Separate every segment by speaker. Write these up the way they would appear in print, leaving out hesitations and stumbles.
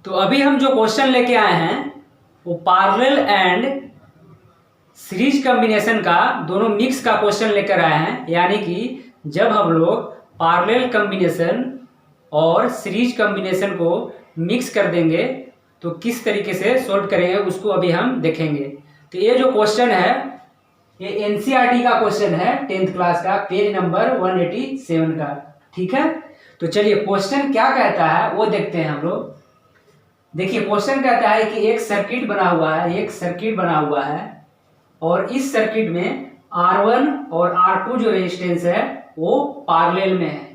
Speaker 1: तो अभी हम जो क्वेश्चन लेके आए हैं वो पार्लल एंड सीरीज कॉम्बिनेशन का दोनों मिक्स का क्वेश्चन लेकर आए हैं। यानी कि जब हम लोग पार्लल कॉम्बिनेशन और सीरीज कॉम्बिनेशन को मिक्स कर देंगे तो किस तरीके से सॉल्व करेंगे उसको अभी हम देखेंगे। तो ये जो क्वेश्चन है ये एनसीईआरटी का क्वेश्चन है 10th क्लास का, पेज नंबर 187 का। ठीक है, तो चलिए क्वेश्चन क्या कहता है वो देखते हैं हम लोग। देखिए क्वेश्चन कहता है कि एक सर्किट बना हुआ है और इस सर्किट में R1 और R2 जो रेजिस्टेंस है वो पार्लल में है।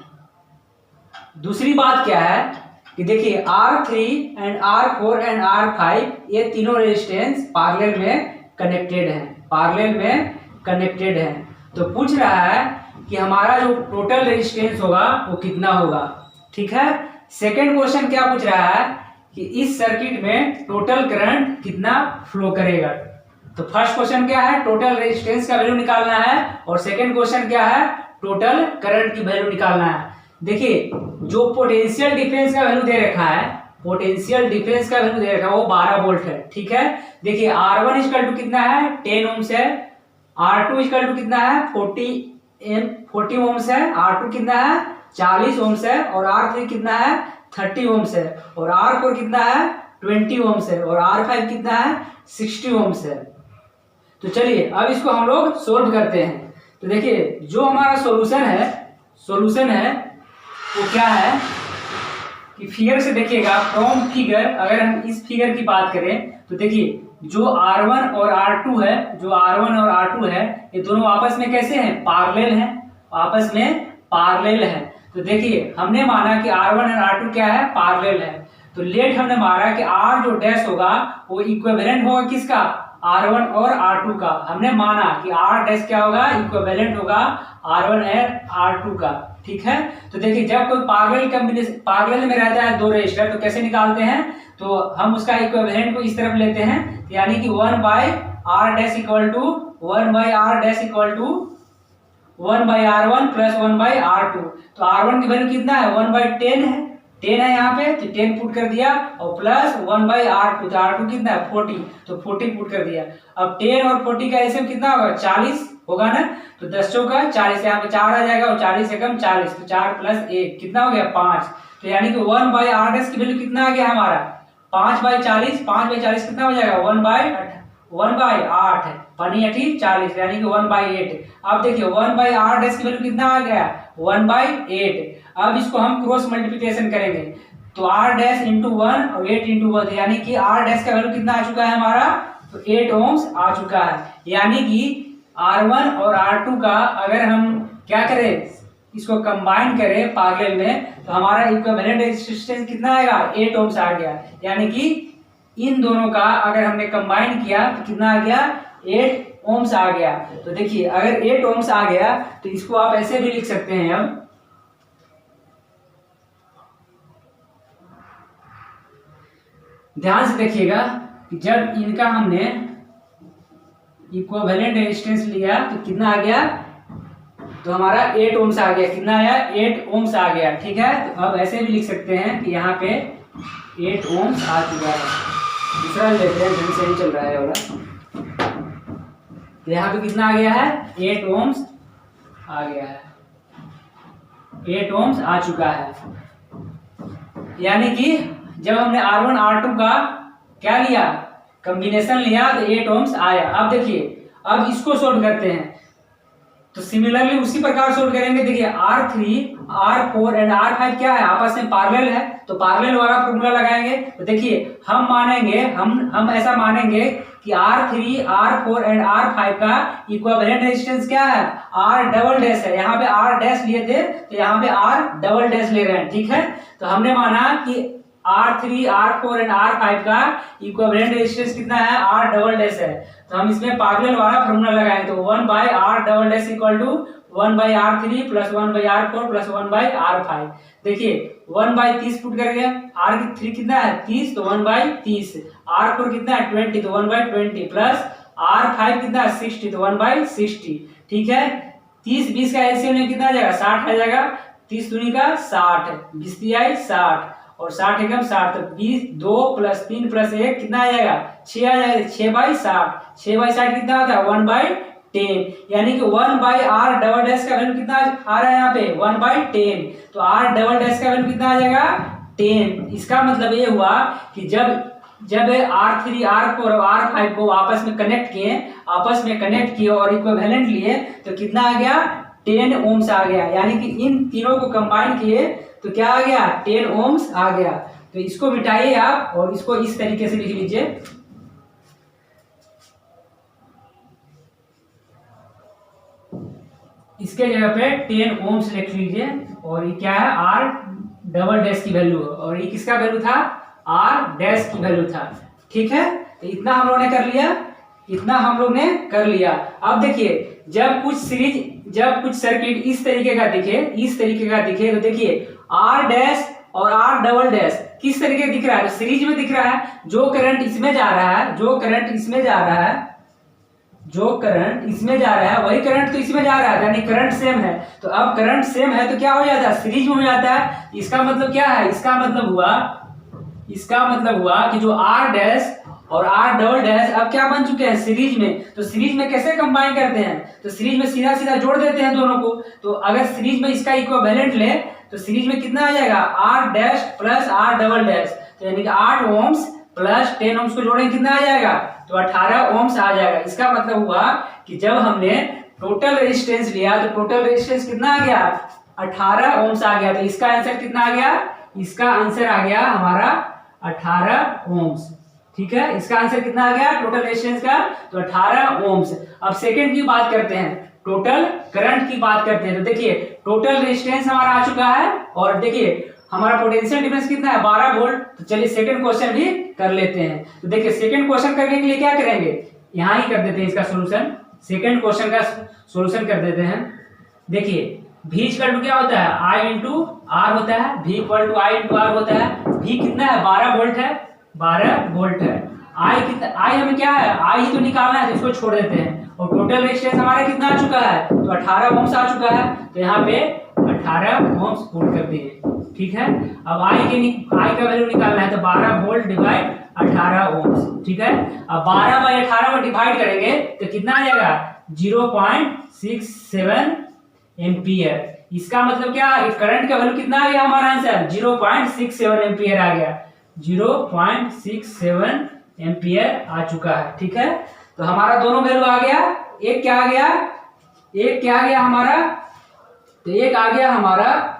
Speaker 1: दूसरी बात क्या है कि देखिए R3 and R4 and R5 ये तीनों रेजिस्टेंस पार्लल में कनेक्टेड है। तो पूछ रहा है कि हमारा जो टोटल रेजिस्टेंस होगा वो कितना होगा। ठीक है, सेकंड क्वेश्चन क्या पूछ रहा है कि इस सर्किट में टोटल करंट कितना फ्लो करेगा। तो फर्स्ट क्वेश्चन क्या है, टोटल रेजिस्टेंस का वैल्यू निकालना है, और सेकंड क्वेश्चन क्या है, टोटल करंट की वैल्यू निकालना है। देखिए जो पोटेंशियल डिफरेंस का वैल्यू दे रखा है वो 12 वोल्ट है। ठीक है, देखिए R1 इक्वल टू कितना है 10 ओम्स है, R2 इक्वल टू कितना है 40 ओम्स है, R2 कितना है 40 ओम्स है, और R3 कितना है 30 ओम्स है, और R4 कितना है 20 ओम्स है, और R5 कितना है 60 ओम्स है। तो चलिए अब इसको हम लोग सोल्व करते हैं। तो देखिए जो हमारा सॉल्यूशन है वो क्या है कि फिगर से देखिएगा, फ्रॉम फिगर अगर हम इस फिगर की बात करें तो देखिए जो R1 और R2 है ये दोनों आपस में कैसे हैं, पार्लल है। तो देखिए हमने माना कि R1 और R2 क्या है, पार्लल है। तो लेट हमने माना कि R जो डैश होगा वो इक्विवेलेंट होगा किसका, R1 और R2 का। हमने माना कि R डैश क्या होगा, इक्विवेलेंट होगा R1 और R2 का। ठीक है, तो देखिए जब कोई पार्लल में रहता है दो रेजिस्टर तो कैसे निकालते हैं, तो हम उसका इक्विवेलेंट को इस तरफ लेते हैं, यानी कि 1/R dash equal to 1/R1 plus 1/R2। तो R1 की वैल्यू कितना है 1/10 है, 10 है यहाँ पे, तो 10 पुट कर दिया, और प्लस 1/R2, तो R2 कितना है 40, तो 40 पुट कर दिया। अब 10 और 40 का एलसीएम कितना होगा 40 होगा ना, तो 10 चौका 40, यहाँ पे 4 आ जाएगा और 40 से कम 40, तो 4 प्लस 1 कितना हो गया 5। तो यानी कि 1/R की वैल्यू कितना आ गया हमारा 5/40, 5/40 कितना हो जाएगा 1/8 पानी 40, यानी कि 1/8। अब देखिए 1/R की वैल्यू कितना आ गया 1/8। अब इसको हम क्रॉस मल्टीप्लिकेशन करेंगे तो R डैश इंटू 1 और 8 इंटू 1, यानी कि R डैश का वैल्यू कितना आ चुका है हमारा, तो 8 ओम्स आ चुका है। यानी कि R1 और R2 का अगर हम क्या करें, इसको कंबाइन करें पार्लल में, तो हमारा इक्विवेलेंट रेजिस्टेंस कितना आएगा 8 ओम्स आ गया। यानी कि इन दोनों का अगर हमने कंबाइन किया तो कितना आ गया 8 ओम्स आ गया। तो देखिए अगर 8 ओम्स आ गया तो इसको आप ऐसे भी लिख सकते हैं। अब ध्यान से देखिएगा कि जब इनका हमने इक्विवेलेंट रेजिस्टेंस लिया तो कितना आ गया, तो हमारा 8 ओम्स आ गया। कितना आया 8 ओम्स आ गया। ठीक है, तो अब ऐसे भी लिख सकते हैं कि यहाँ पे 8 ओम्स आ चुका है। दूसरा लेते हैं, ढंग से नहीं चल रहा है वाला। तो यहाँ पे कितना आ गया है 8 ओम्स आ गया है, 8 ओम्स आ चुका है। यानी कि जब हमने R1 R2 का क्या लिया, कॉम्बिनेशन लिया, तो 8 ओम्स आया। अब देखिए अब इसको सोल्व करते हैं, तो सिमिलरली उसी प्रकार सोल्व करेंगे। देखिए R3 R4 एंड R5 क्या है, आपस में पार्लल है, तो पार्लल वाला फॉर्मूला लगाएंगे। तो देखिए हम ऐसा मानेंगे कि R3 R4 एंड R5 का इक्विवेलेंट रेजिस्टेंस क्या है, R डबल डैश है। यहाँ पे R डैश लिए थे तो यहाँ पे R डबल डैश ले रहे हैं। ठीक है, तो हमने माना कि R3 R4 एंड R5 का इक्विवेलेंट रेजिस्टेंस कितना है R डबल डैश है, तो हम इसमें पार्लल वाला फॉर्मूला लगाएंगे। तो 1/R double dash equal to 1/R3 plus 1/R4 plus 1/R5। देखिए 1/30 पुट कर गया, R3 कितना है 30, तो 1/30, R4 कितना है 20, तो 1/20 प्लस R5 कितना है 60, तो 1/60। ठीक है, 30 20 का एलसीएम कितना आ जाएगा 60 आ जाएगा, 30 दूनी का 60, 20 60, और 60 एकम 60, तो 20 2 + 3 + 1 कितना आ जाएगा 6 आ जाएगा, 6/60, 6/60 कितना होता है 1/10, यानी कि 1/r डबल डैश का वैल्यू कितना आ रहा है यहाँ पे 1/10, तो r डबल डैश का वैल्यू कितना आ जाएगा 10। इसका मतलब ये हुआ कि जब R3 R4 और R5 को आपस में कनेक्ट किए और इक्विवेलेंट लिए तो कितना आ गया 10 ओम्स आ गया, यानी कि इन तीनों को कंबाइन किए तो क्या आ गया 10 ओम्स आ गया। तो इसको मिटाइए आप और इसको इस तरीके से लिख लीजिए, इसके जगह पे 10 ओम्स लिख लीजिए और ये क्या है R डबल डैश की वैल्यू और ये किसका वैल्यू था R डैश की वैल्यू था। ठीक है, तो इतना हम लोग ने कर लिया। अब देखिए जब कुछ सर्किट इस तरीके का दिखे तो देखिए R डैश और R डबल डैश किस तरीके दिख रहा है, सीरीज में दिख रहा है। जो करंट इसमें जा रहा है वही करंट तो इसमें जा रहा है, यानी करंट सेम है। तो अब करंट सेम है तो क्या हो जाता है सीरीज में हो जाता है। इसका मतलब क्या है, इसका मतलब हुआ कि जो R डैश और R डबल डैश अब क्या बन चुके हैं सीरीज में। तो सीरीज में कैसे कंबाइन करते हैं, तो सीरीज में सीधा जोड़ देते हैं दोनों को। तो अगर सीरीज में इसका इक्विवेलेंट ले तो सीरीज में कितना आ जाएगा R dash plus R double dash, तो यानी कि 8 ओम्स प्लस 10 ओम्स को जोड़ेंगे कितना आ जाएगा तो 18 ओम्स आ जाएगा। इसका मतलब हुआ कि जब हमने टोटल रेजिस्टेंस लिया तो टोटल रेजिस्टेंस कितना आ गया 18 ओम्स आ गया। तो इसका आंसर कितना आ गया, इसका आंसर आ गया हमारा 18 ओम्स। ठीक है, इसका आंसर कितना आ गया टोटल रेजिस्टेंस का तो 18 ओम्स। अब सेकंड की बात करते हैं, टोटल करंट की बात करते हैं। तो देखिए टोटल रेजिस्टेंस हमारा आ चुका है और देखिए हमारा पोटेंशियल डिफरेंस कितना है 12 वोल्ट। तो चलिए सेकंड क्वेश्चन भी कर लेते हैं। तो देखिए सेकंड क्वेश्चन करने के लिए क्या करेंगे, यहां ही कर देते हैं इसका सॉल्यूशन। सेकंड क्वेश्चन का सॉल्यूशन कर देते हैं। देखिए V इक्वल टू क्या होता है I इंटू R होता है, V equal to I into R होता है। V कितना है 12 वोल्ट है, 12 वोल्ट है। I कितना, I हमें क्या है I ही तो निकालना है, तो इसको छोड़ देते हैं। और टोटल रेजिस्टेंस हमारा कितना आ चुका है तो 18 ओम्स आ चुका है, तो यहाँ पे 18 ओम्स पुट कर दिए। ठीक है, अब I का वैल्यू निकालना है तो 12 वोल्ट डिवाइड 18 ओम्स। ठीक है, अब 12/18 में डिवाइड करेंगे तो कितना आ जाएगा 0.67 एम्पियर। इसका मतलब क्या, करंट का वैल्यू कितना आ गया हमारा आंसर 0.67 एम्पियर आ गया, 0.67 एम्पियर आ चुका है। ठीक है, तो हमारा दोनों वैल्यू आ गया। एक क्या आ गया हमारा, तो एक आ गया हमारा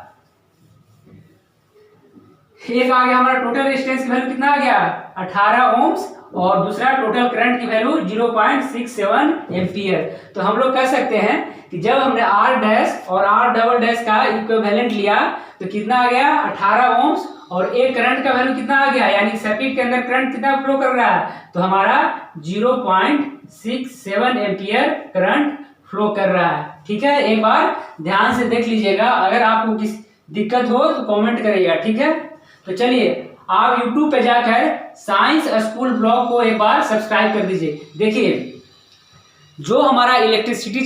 Speaker 1: टोटल रेजिस्टेंस की वैल्यू कितना आ गया 18 ओम्स और दूसरा टोटल करंट की वैल्यू 0.67 एम्पियर। तो हम लोग कह सकते हैं कि जब हमने R डैश और R डबल डैश का इक्विवेलेंट लिया तो कितना आ गया 18 ओम्स और एक करंट का वैल्यू कितना आ गया, यानी सर्किट के अंदर करंट कितना फ्लो कर रहा है तो हमारा 0.67 एम्पियर करंट फ्लो कर रहा है। ठीक है, एक बार ध्यान से देख लीजिएगा, अगर आपको किसी दिक्कत हो तो कमेंट करिएगा। ठीक है, तो चलिए आप YouTube पे जाकर साइंस स्कूल ब्लॉग को एक बार सब्सक्राइब कर दीजिए। देखिए जो हमारा इलेक्ट्रिसिटी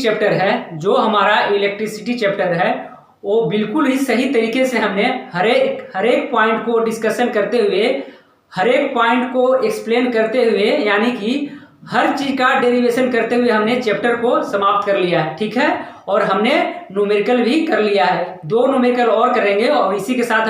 Speaker 1: चैप्टर है वो बिल्कुल ही सही तरीके से हमने हर एक पॉइंट को डिस्कशन करते हुए, हर एक पॉइंट को एक्सप्लेन करते हुए, यानी कि हर चीज का डेरिवेशन करते हुए हमने चैप्टर को समाप्त कर लिया है। ठीक है, और हमने न्यूमेरिकल भी कर लिया है, 2 न्यूमेरिकल और करेंगे और इसी के साथ